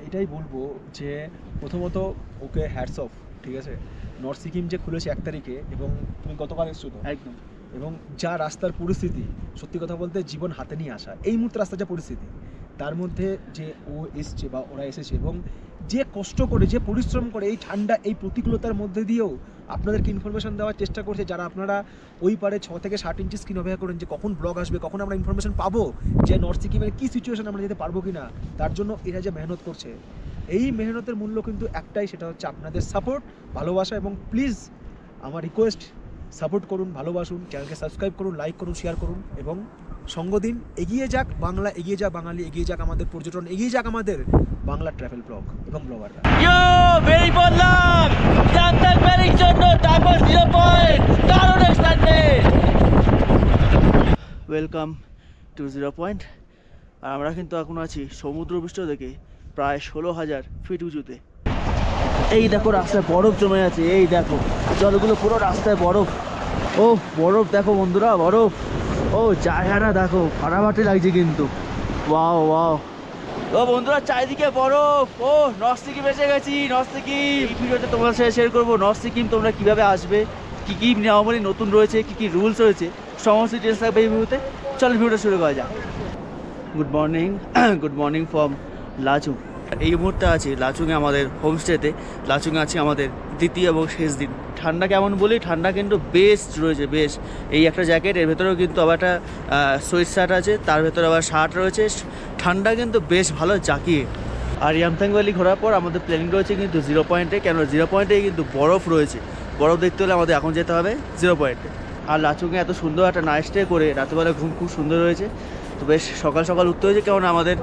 এটাই বলবো যে প্রথমত ওকে হ্যাটস অফ, ঠিক আছে। নর্থ সিকিম যে খুলেছে 1 তারিখে, এবং তুমি গতকাল এসছো তো একদম, এবং যা রাস্তার পরিস্থিতি, সত্যি কথা বলতে জীবন হাতে নিয়ে আসা এই মুহূর্তে রাস্তার যা পরিস্থিতি, তার মধ্যে যে ও এসছে বা ওরা এসেছে এবং যে কষ্ট করে, যে পরিশ্রম করে এই ঠান্ডা এই প্রতিকূলতার মধ্যে দিয়েও আপনাদেরকে ইনফরমেশন দেওয়ার চেষ্টা করছে, যারা আপনারা ওই পারে 6 থেকে 7 ইঞ্চি স্ক্রিন অপেক্ষা করেন যে কখন ব্লগ আসবে, কখন আমরা ইনফরমেশন পাবো যে নর্থ সিকিমের কী সিচুয়েশন, আমরা যেতে পারবো কি না। তার জন্য এরা যে মেহনত করছে, এই মেহনতের মূল্য কিন্তু একটাই, সেটা হচ্ছে আপনাদের সাপোর্ট, ভালোবাসা। এবং প্লিজ আমার রিকোয়েস্ট, সাপোর্ট করুন, ভালোবাসুন, চ্যানেলকে সাবস্ক্রাইব করুন, লাইক করুন, শেয়ার করুন এবং সঙ্গ দিন। এগিয়ে যাক বাংলা, এগিয়ে যাক বাঙালি, এগিয়ে যাক আমাদের পর্যটন, এগিয়ে যাক আমাদের বাংলা ট্রাভেল ব্লগ এবং ব্লগাররা। বেরিয়ে পড়লাম জামতাং ভ্যালির জন্য, তারপর 0 পয়েন্ট, দারুণ এক্সাইটমেন্ট। Welcome to 0 point. আর আমরা কিন্তু এখন আছি সমুদ্রপৃষ্ঠ থেকে প্রায় 16,000 ফিট উঁচুতে। এই দেখো রাস্তায় বরফ জমে আছে, এই দেখো জলগুলো পুরো রাস্তায় বরফ। ও বরফ দেখো বন্ধুরা, বরফ। ও জায়গাটা দেখো ফাটাফাটি লাগছে কিন্তু, ওয়াও ওয়াও। ও বন্ধুরা চারিদিকে বরফ। ও নর্থ সিকিম এসে গেছি, নর্থ সিকিম। এই ভিডিওতে তোমার সাথে শেয়ার করবো নর্থ সিকিম তোমরা কীভাবে আসবে, কী কী নিয়মাবলী নতুন রয়েছে, কী কী রুলস রয়েছে, সমস্ত ডিটেলস থাকবে এই ভিডিওতে। চলো ভিডিওটা শুরু করা যাক। Good morning, good morning from Lachung. এই মুহূর্তে আছি লাচুংয়ে, আমাদের হোমস্টেতে। লাচুংয়ে আছি আমাদের দ্বিতীয় এবং শেষ দিন। ঠান্ডা কেমন বলি, ঠান্ডা কিন্তু বেস্ট রয়েছে, বেশ। এই একটা জ্যাকেট, এর ভেতরেও কিন্তু আবার একটা সোয়েট শার্ট আছে, তার ভেতরে আবার শার্ট রয়েছে। ঠান্ডা কিন্তু বেশ ভালো জাকিয়ে। আর ইয়ামথাং ভ্যালি ঘোরার পর আমাদের প্ল্যানিং রয়েছে কিন্তু 0 পয়েন্টে, কেন 0 পয়েন্টে কিন্তু বরফ রয়েছে। বরফ দেখতে হলে আমাদের এখন যেতে হবে 0 পয়েন্টে। আর লাচুংয়ে এত সুন্দর একটা নাইট স্টে করে রাতেবেলা ঘুম খুব সুন্দর হয়েছে। তো বেশ সকাল সকাল উঠতে হয়েছে, কারণ আমাদের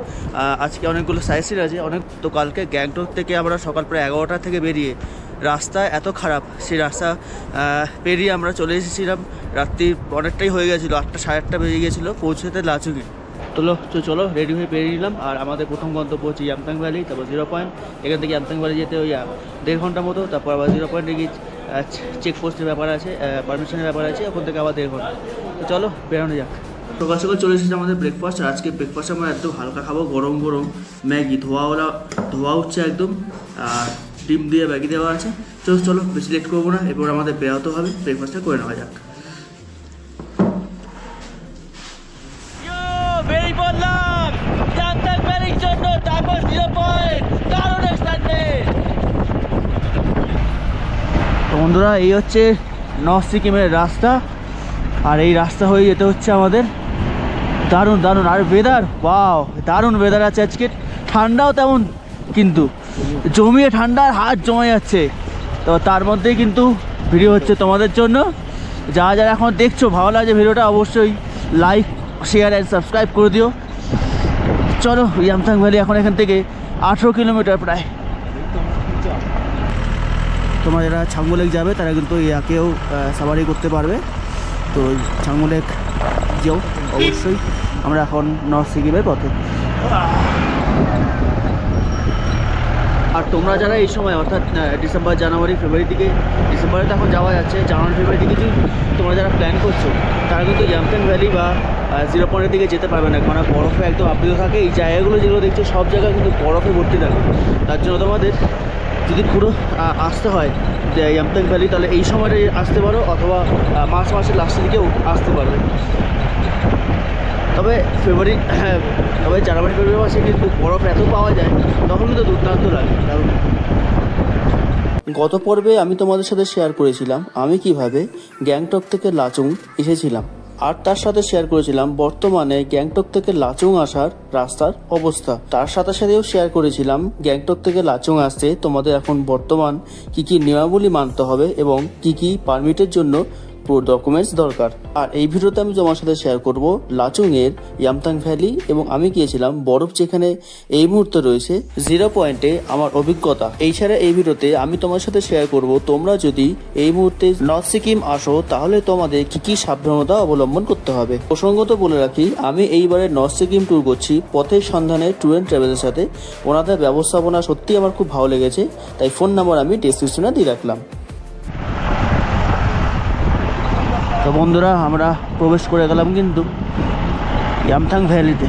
আজকে অনেকগুলো সাইট সিন আছে অনেক। তো কালকে গ্যাংটক থেকে আমরা সকাল প্রায় 11টা থেকে বেরিয়ে, রাস্তা এত খারাপ, সেই রাস্তা পেরিয়ে আমরা চলে এসেছিলাম রাত্রি অনেকটাই হয়ে গেছিলো, 8টা সাড়ে 8টা বেজে গিয়েছিলো পৌঁছতে লাচুংয়ে। চলো রেডি হয়ে বেরিয়ে নিলাম। আর আমাদের প্রথম গন্তব্য হচ্ছে ইয়ামথাং ভ্যালি, তারপর 0 পয়েন্ট। এখান থেকে ইয়ামথাং ভ্যালি যেতে ওই 1.5 ঘন্টা মতো, তারপর আবার 0 পয়েন্টে গিয়ে চেকপোস্টের ব্যাপার আছে, পারমিশনের ব্যাপার আছে, ওখান থেকে আবার 1.5 ঘন্টা। তো চলো বেরোনো যাক। সকাল সকাল চলে এসেছে আমাদের ব্রেকফাস্ট। আর আজকে ব্রেকফাস্ট আমরা একদম হালকা খাবো, গরম গরম ম্যাগি, ধোয়া উঠছে একদম, আর ডিম দিয়ে ম্যাগি দেওয়া আছে। চলো বেশি লেট করবো না, এরপর আমাদের বেরোতে হবে, ব্রেকফাস্টটা করে নেওয়া যাক। বেরিয়ে পড়লাম জামতাং ভ্যালির জন্য, তারপর 0 পয়েন্ট, দারুণ এক্সাইটমেন্ট। তো বন্ধুরা এই হচ্ছে নর্থ সিকিমের রাস্তা, আর এই রাস্তা হয়ে যেতে হচ্ছে আমাদের। দারুণ দারুণ। আর ওয়েদার, ওয়াও দারুণ ওয়েদার আছে আজকে। ঠান্ডাও তেমন কিন্তু জমিয়ে, ঠান্ডার হাত জমে যাচ্ছে। তো তার মধ্যেই কিন্তু ভিডিও হচ্ছে তোমাদের জন্য। যারা এখন দেখছো, ভালো লাগছে ভিডিওটা, অবশ্যই লাইক শেয়ার অ্যান্ড সাবস্ক্রাইব করে দিও। চলো ইয়ামথাং ভ্যালি এখন এখান থেকে 18 কিলোমিটার প্রায়। তোমরা যারা ছাঙ্গু লেক যাবে তারা কিন্তু ইয়াকেও সাফারি করতে পারবে। তো ছাঙ্গু লেক যেও অবশ্যই। আমরা এখন নর্থ সিকিমের পথে। আর তোমরা যারা এই সময় অর্থাৎ ডিসেম্বর জানুয়ারি ফেব্রুয়ারি দিকে, ডিসেম্বরে তো এখন যাওয়া যাচ্ছে, জানুয়ারি ফেব্রুয়ারি দিকে যদি তোমরা যারা প্ল্যান করছো তারা কিন্তু ইয়ামথাং ভ্যালি বা 0 পয়েন্টের দিকে যেতে পারবে না, কারণ বরফে একদম আবৃত থাকে। এই জায়গাগুলো যেগুলো দেখছো সব জায়গায় কিন্তু বরফে ভর্তি থাকে। তার জন্য তোমাদের যদি পুরো আসতে হয় যে ইয়ামথাং ভ্যালি, তাহলে এই সময়টা আসতে পারো, অথবা মার্চ মাসের লাস্টের দিকেও আসতে পারবে। তবে জানুয়ারি ফেব্রুয়ারি মাসে কিন্তু বরফ এত পাওয়া যায়, তখন কিন্তু দুর্দান্ত লাগে। গত পর্বে আমি তোমাদের সাথে শেয়ার করেছিলাম আমি কিভাবে গ্যাংটক থেকে লাচুং এসেছিলাম, আর তার সাথে শেয়ার করেছিলাম বর্তমানে গ্যাংটক থেকে লাচুং আসার রাস্তার অবস্থা। তার সাথে সাথেও শেয়ার করেছিলাম গ্যাংটক থেকে লাচুং আসতে তোমাদের এখন বর্তমান কি কি নিয়মাবলী মানতে হবে এবং কি কি পারমিটের জন্য পুরো ডকুমেন্টস দরকার। আর এই ভিডিওতে আমি তোমার সাথে শেয়ার করব লাচুং এর ইয়ামথাং ভ্যালি এবং আমি গিয়েছিলাম বরফ যেখানে এই মুহূর্তে রয়েছে 0 পয়েন্টে আমার অভিজ্ঞতা। এই ছাড়া এই ভিডিওতে আমি তোমার সাথে শেয়ার করব তোমরা যদি এই মুহূর্তে নর্থ সিকিম আসো তাহলে তোমাদের কি কি সাবধানতা অবলম্বন করতে হবে। প্রসঙ্গত বলে রাখি, আমি এইবারে নর্থ সিকিম ট্যুর করছি পথের সন্ধানে ট্যুর অ্যান্ড ট্রাভেলের সাথে। ওনাদের ব্যবস্থাপনা সত্যি আমার খুব ভালো লেগেছে, তাই ফোন নাম্বার আমি ডেসক্রিপশনে দিয়ে রাখলাম। তো বন্ধুরা আমরা প্রবেশ করে গেলাম কিন্তু ইয়ামথাং ভ্যালিতে।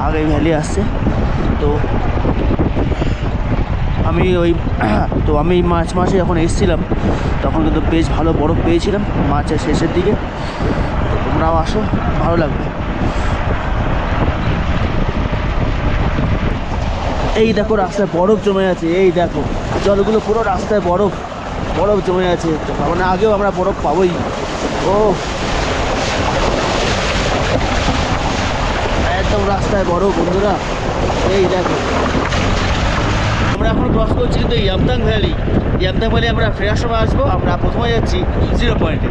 আগে ভ্যালি আসছে, তো আমি মার্চ মাসে যখন এসেছিলাম তখন কিন্তু বেশ ভালো বরফ পেয়েছিলাম মার্চের শেষের দিকে। তো তোমরাও আসো, ভালো লাগবে। এই দেখো রাস্তায় বরফ জমে আছে, এই দেখো জলগুলো পুরো রাস্তায় বরফ জমে আছে। মানে আগেও আমরা বরফ পাবোই। ও একদম রাস্তায় বরফ বন্ধুরা, এই দেখো। আমরা এখন ক্রস করছি কিন্তু ইয়ামথাং ভ্যালি আমরা ফেরার সময় আসবো। আমরা প্রথমে যাচ্ছি 0 পয়েন্টে।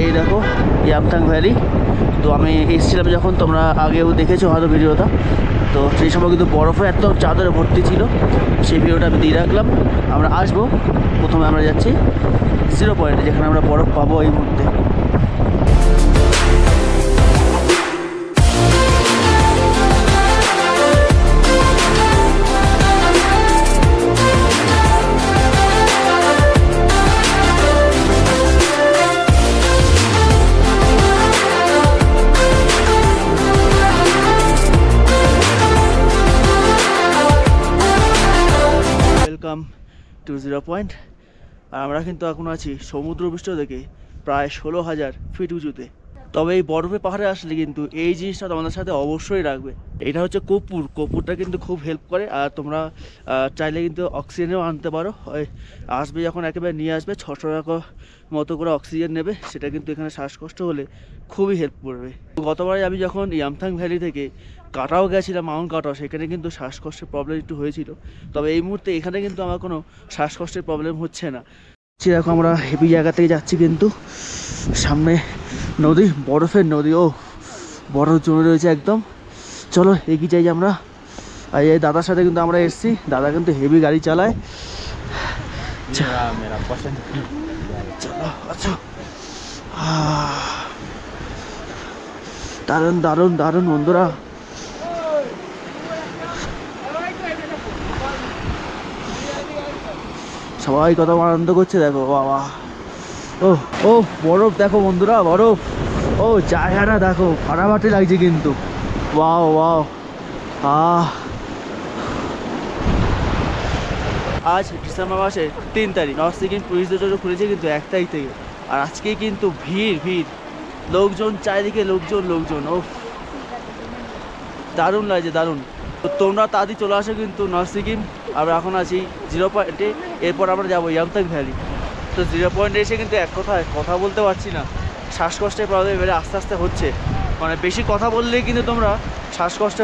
এই দেখো ইয়ামথাং ভ্যালি। তো আমি এসেছিলাম যখন, তোমরা আগেও দেখেছো হয়তো ভিডিওটা। তো সেই সময় কিন্তু বরফে একদম চাদরে ভর্তি ছিল, সেই ভিডিওটা আমি দিয়ে রাখলাম। আমরা আসবো, প্রথমে আমরা যাচ্ছি 0 পয়েন্টে, যেখানে আমরা বরফ পাবো এই মুহূর্তে। Welcome to 0 point. আর আমরা কিন্তু এখন আছি সমুদ্রপৃষ্ঠ থেকে প্রায় 16,000 ফিট উঁচুতে। তবে এই বরফে পাহাড়ে আসলে কিন্তু এই জিনিসটা তোমাদের সাথে অবশ্যই রাখবে। এটা হচ্ছে কর্পূরটা কিন্তু খুব হেল্প করে। আর তোমরা চাইলে কিন্তু অক্সিজেনও আনতে পারো। আসবে যখন একেবারে নিয়ে আসবে 600 টাকা মতো করে অক্সিজেন নেবে, সেটা কিন্তু এখানে শ্বাসকষ্ট হলে খুবই হেল্প করবে। গতবারে আমি যখন ইয়ামথাং ভ্যালি থেকে কাটাও গেছিলাম, মাউন্ট কাটাও, সেখানে কিন্তু শ্বাসকষ্টের প্রবলেম একটু হয়েছিল। তবে এই মুহূর্তে এখানে কিন্তু আমার কোনো শ্বাসকষ্টের প্রবলেম হচ্ছে না। দেখো আমরা হেভি জায়গা থেকে যাচ্ছি, কিন্তু সামনে নদী, বরফের নদী। ও বরফ জমে রয়েছে একদম। চলো এগিয়ে যাই আমরা। আর এই দাদার সাথে কিন্তু আমরা এসেছি, দাদা কিন্তু হেভি গাড়ি চালায়। চলো আচ্ছা, দারুণ দারুণ দারুণ বন্ধুরা। সবাই কত আনন্দ করছে দেখো, বাবা। ও বরফ দেখো বন্ধুরা, বরফ। ও জায়গাটা দেখো, ফাটাফাটি লাগছে কিন্তু। Wow wow. আজ ডিসেম্বর মাসের 3 তারিখ। নর্থ সিকিম টুরিস্টদের জন্য খুলেছে কিন্তু 1 তারিখ থেকে। আর আজকেই কিন্তু ভিড় লোকজন, চারিদিকে লোকজন। ও দারুণ লাগছে, দারুণ। তো তোমরা তাড়াতাড়ি চলে আসো কিন্তু নর্থ সিকিম। আমরা এখন আছি 0 পয়েন্টে, এরপর আমরা যাবো ইয়ামথাং ভ্যালি। তো 0 পয়েন্টে এসে কিন্তু এক কথায় কথা বলতে পারছি না, শ্বাসকষ্টের প্রবলেম এবারে আস্তে আস্তে হচ্ছে। মানে বেশি কথা বললেই কিন্তু তোমরা শ্বাসকষ্টে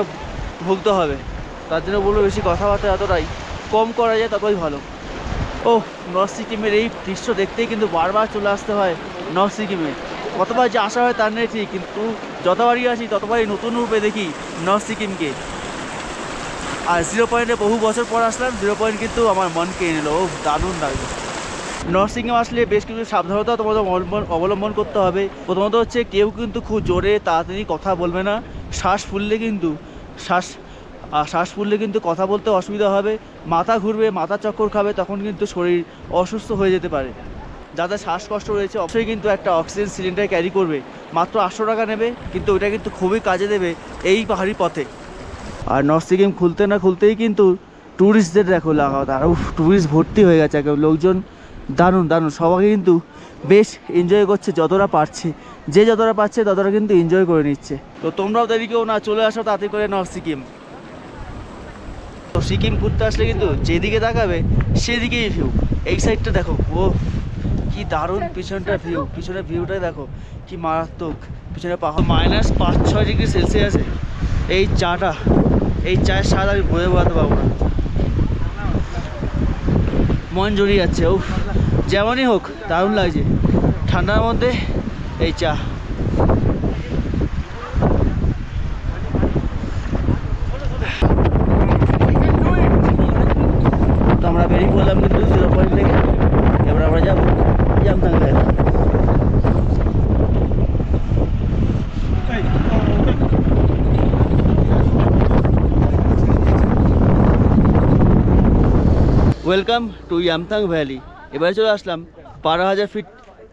ভুগতে হবে। তার জন্য বলবো বেশি কথাবার্তা যতটাই কম করা যায় ততই ভালো। ও নর্থ সিকিমের এই দৃশ্য দেখতেই কিন্তু বারবার চলে আসতে হয় নর্থ সিকিমে। কতবার যে আসা হয় তার নেই ঠিক, কিন্তু যতবারই আসি ততবারই নতুন রূপে দেখি নর্থ সিকিমকে। আর 0 পয়েন্টে বহু বছর পর আসলাম, 0 পয়েন্ট কিন্তু আমার মন কেড়ে নিল। ও দারুণ লাগবে। নর্থ সিকিম আসলে বেশ কিছু সাবধানতা তোমাদের অবলম্বন করতে হবে। প্রথমত হচ্ছে কেউ কিন্তু খুব জোরে তাড়াতাড়ি কথা বলবে না। শ্বাস ফুললে কিন্তু কথা বলতে অসুবিধা হবে, মাথা ঘুরবে, মাথা চক্কর খাবে, তখন কিন্তু শরীর অসুস্থ হয়ে যেতে পারে। যাদের শ্বাসকষ্ট রয়েছে অবশ্যই কিন্তু একটা অক্সিজেন সিলিন্ডার ক্যারি করবে। মাত্র 800 টাকা নেবে, কিন্তু ওটা কিন্তু খুবই কাজে দেবে এই পাহাড়ি পথে। আর নর্থ সিকিম খুলতে না খুলতেই কিন্তু ট্যুরিস্টদের দেখো লাগাও, আর ট্যুরিস্ট ভর্তি হয়ে গেছে একদম, লোকজন দারুণ। সবাই কিন্তু বেশ এনজয় করছে যতটা পারছে, যে যতটা পারছে ততটা কিন্তু এনজয় করে নিচ্ছে। তো তোমরাও দেরিকেও না চলে আসো তাড়াতাড়ি করে নর্থ সিকিম। তো সিকিম ঘুরতে আসলে কিন্তু যেদিকে তাকাবে সেদিকেই ভিউ। এই সাইডটা দেখো, ও কি দারুণ পিছনটার ভিউ, পিছনের ভিউটাই দেখো কি মারাত্মক। পিছনে পাহাড়, -5-6 ডিগ্রি সেলসিয়াসে এই চায়ের স্বাদ আমি বয়ে বোঝাতে পারবো না। মন জড়িয়ে যাচ্ছে। ও যেমনই হোক দারুণ লাগছে ঠান্ডার মধ্যে এই চা। তো আমরা বেরিয়ে পড়লাম কিন্তু 0 পয়েন্ট থেকে। এবার আমরা যাবো Yumthang valley. Welcome to Yumthang valley. এবারে চলে আসলাম 12,000 ফিট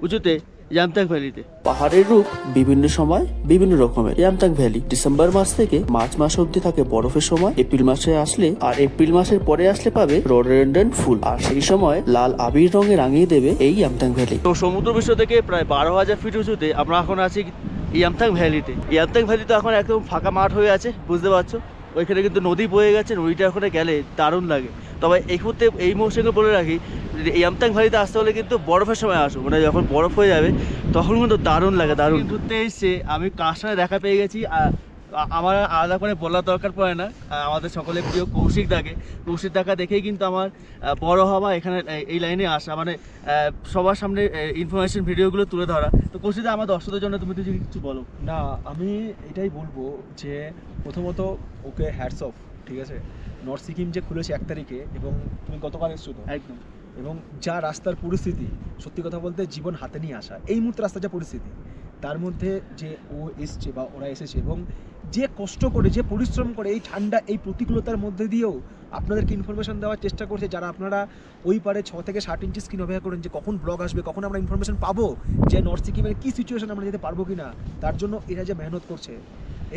উঁচুতে, ইয়ামথাং ভ্যালিতে। পাহাড়ের রূপ বিভিন্ন সময় বিভিন্ন রকমের। ইয়ামথাং ভ্যালি ডিসেম্বর মাস থেকে মার্চ মাস অব্দি থাকে বরফের সময়। এপ্রিল মাসে আসলে আর এপ্রিল মাসের পরে আসলে পাবে রডোডেন্ড্রন ফুল, আর সেই সময় লাল আবির রঙে রাঙিয়ে দেবে এই ইয়ামথাং ভ্যালি। তো সমুদ্র পৃষ্ঠ থেকে প্রায় 12,000 ফিট উঁচুতে আমরা এখন আছি ইয়ামথাং ভ্যালিতে। ইয়ামথাং ভ্যালি তো এখন একদম ফাঁকা মাঠ হয়ে আছে, বুঝতে পারছো। ওইখানে কিন্তু নদী বয়ে গেছে, নদীটা ওখানে গেলে দারুণ লাগে। তবে এই মৌসুমে বলে রাখি, ইয়ামথাং ভ্যালিতে আসতে হলে কিন্তু বরফের সময় আসো, মানে যখন বরফ হয়ে যাবে তখন কিন্তু দারুণ লাগে, দারুণ। ঘুরতে এসছে আমি কার সাথে দেখা পেয়ে গেছি, আমার আলাদা করে বলার দরকার পড়ে না, আমাদের সকলের প্রিয় কৌশিক দাকে দেখেই কিন্তু আমার বড় হওয়া, এখানে এই লাইনে আসা, মানে সবার সামনে ইনফরমেশন ভিডিওগুলো তুলে ধরা। তো কৌশিক দা, আমার দর্শকদের জন্য তুমি কিছু বলো। না, আমি এটাই বলবো যে প্রথমত ওকে হ্যাটস অফ, ঠিক আছে। নর্থ সিকিম যে খুলেছে 1 তারিখে, এবং তুমি গতকাল এসছো তো, একদম। এবং যা রাস্তার পরিস্থিতি, সত্যি কথা বলতে জীবন হাতে নিয়ে আসা, এই মুহূর্তে রাস্তার যা পরিস্থিতি, তার মধ্যে যে ও এসছে বা ওরা এসেছে, এবং যে কষ্ট করে, যে পরিশ্রম করে, এই ঠান্ডা, এই প্রতিকূলতার মধ্যে দিয়েও আপনাদেরকে ইনফরমেশন দেওয়ার চেষ্টা করছে। যারা আপনারা ওই পারে 6 থেকে 7 ইঞ্চি স্ক্রিন অপেক্ষা করেন যে কখন ব্লগ আসবে, কখন আমরা ইনফরমেশন পাবো, যে নর্থ সিকিমের কী সিচুয়েশন আমরা যেতে পারবো কি না, তার জন্য এরা যে মেহনত করছে,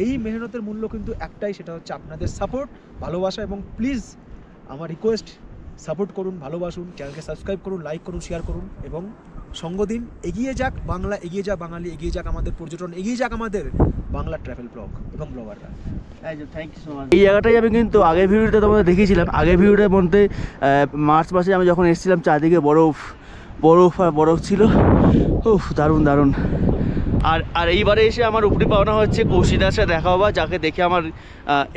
এই মেহনতের মূল্য কিন্তু একটাই, সেটা হচ্ছে আপনাদের সাপোর্ট, ভালোবাসা। এবং প্লিজ আমার রিকোয়েস্ট, সাপোর্ট করুন, ভালোবাসুন, চ্যানেলকে সাবস্ক্রাইব করুন, লাইক করুন, শেয়ার করুন, এবং সঙ্গ দিন। এগিয়ে যাক বাংলা, এগিয়ে যাক বাঙালি, এগিয়ে যাক আমাদের পর্যটন, এগিয়ে যাক আমাদের বাংলা ট্রাভেল ব্লগ এবং ব্লগাররা। Thank you so much. এই জায়গাটাই আমি কিন্তু আগের ভিডিওতে তোমাদের দেখিয়েছিলাম। আগের ভিডিওটার মধ্যে মার্চ মাসে আমি যখন এসেছিলাম, চারদিকে বরফ আর বরফ ছিল। উফ, দারুণ দারুণ। আর এইবারে এসে আমার উপরি পাওনা হচ্ছে কৌশিদার সাথে দেখা হওয়া, যাকে দেখে আমার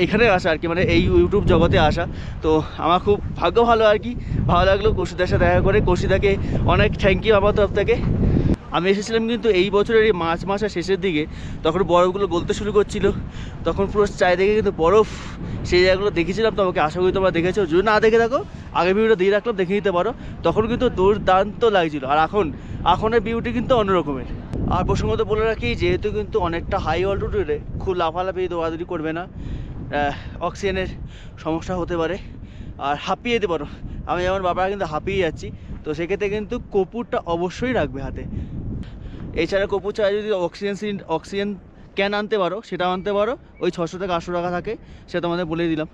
এখানে আসা আর কি, মানে এই ইউটিউব জগতে আসা। তো আমার খুব ভাগ্য ভালো আর কি, ভালো লাগলো কৌশিদার সাথে দেখা করে। কৌশিদাকে অনেক থ্যাংক ইউ আমার তরফ থেকে। আমি এসেছিলাম কিন্তু এই বছরের এই মার্চ মাসের শেষের দিকে, তখন বরফগুলো গলতে শুরু করছিল, তখন পুরো চারিদিকে কিন্তু বরফ, সেই জায়গাগুলো দেখেছিলাম। তোমাকে আশা করি তোমরা দেখেছো, যদি না দেখে থাকো আগে ভিডিওটা দিয়ে রাখলাম, দেখে নিতে পারো। তখন কিন্তু দুর্দান্ত লাগছিল। আর এখনের বিউটি কিন্তু অন্যরকমের। আর প্রসঙ্গত বলে রাখি, যেহেতু কিন্তু অনেকটা হাই অল্টিটিউডে, খুব লাফালাফি দৌড়াদৌড়ি করবে না, অক্সিজেনের সমস্যা হতে পারে, আর হাঁপিয়ে যেতে পারো। আমি যেমন বাবা কিন্তু হাঁপিয়ে যাচ্ছি, তো সেক্ষেত্রে কিন্তু কর্পূরটা অবশ্যই রাখবে হাতে। এছাড়া কর্পূর ছাড়া যদি অক্সিজেন ক্যান আনতে পারো, সেটাও আনতে পারো। ওই 600 থেকে 800 টাকা থাকে, সেটা তোমাদের বলে দিলাম।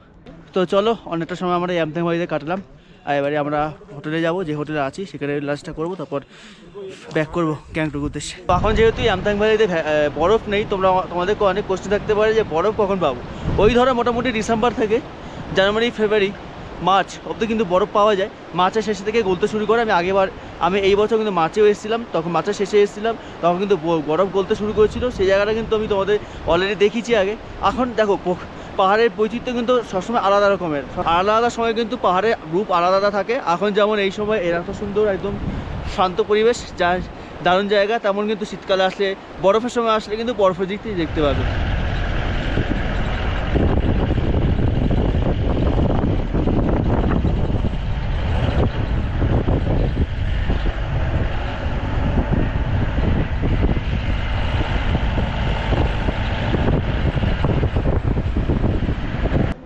তো চলো, অনেকটা সময় আমরা ইয়ামথাং ভ্যালিতে কাটলাম, আর এবারে আমরা হোটেলে যাব, যে হোটেলে আছি সেখানে লাঞ্চটা করবো, তারপর ব্যাক করবো গ্যাংটক উদ্দেশ্যে। তো এখন যেহেতু ইয়ামথাং ভ্যালিতে বরফ নেই, তোমাদেরকে অনেক কোশ্চেন থাকতে পারে যে বরফ কখন পাবো। ওই ধরো মোটামুটি ডিসেম্বর থেকে জানুয়ারি, ফেব্রুয়ারি, মার্চ অবধি কিন্তু বরফ পাওয়া যায়। মার্চের শেষে থেকে গলতে শুরু করে। আমি এই বছর কিন্তু মার্চেও এসেছিলাম, তখন মার্চের শেষে এসেছিলাম, তখন কিন্তু বরফ গলতে শুরু করেছিল। সেই জায়গাটা কিন্তু আমি তোমাদের অলরেডি দেখিয়েছি আগে। এখন দেখো, পাহাড়ের বৈচিত্র্য কিন্তু সবসময় আলাদা রকমের, আলাদা সময় কিন্তু পাহাড়ের রূপ আলাদা আলাদা থাকে। এখন যেমন এই সময় এত সুন্দর একদম শান্ত পরিবেশ, যা দারুণ জায়গা, তেমন কিন্তু শীতকালে আসলে, বরফের সময় আসলে কিন্তু বরফের দিক থেকে দেখতে পাবে।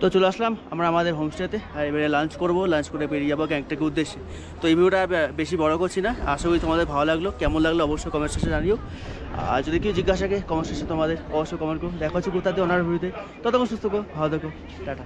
তো চলে আসলাম আমরা আমাদের হোমস্টেতে, আর এবারে লাঞ্চ করবো, লাঞ্চ করে বেরিয়ে যাবো গ্যাংটকের উদ্দেশ্যে। তো এই ভিডিওটা বেশি বড় করছি না, আশা করি তোমাদের ভালো লাগলো। কেমন লাগলো অবশ্যই কমেন্ট সেকশনে জানিও, আর যদি কেউ জিজ্ঞাসা করে কমেন্ট সেকশনে তোমাদের অবশ্যই কমেন্ট করো। দেখা হচ্ছে কোথাতে ওনার ভিডিওতে। ততক্ষণ সুস্থ থাকো, ভালো থাকো, টাটা।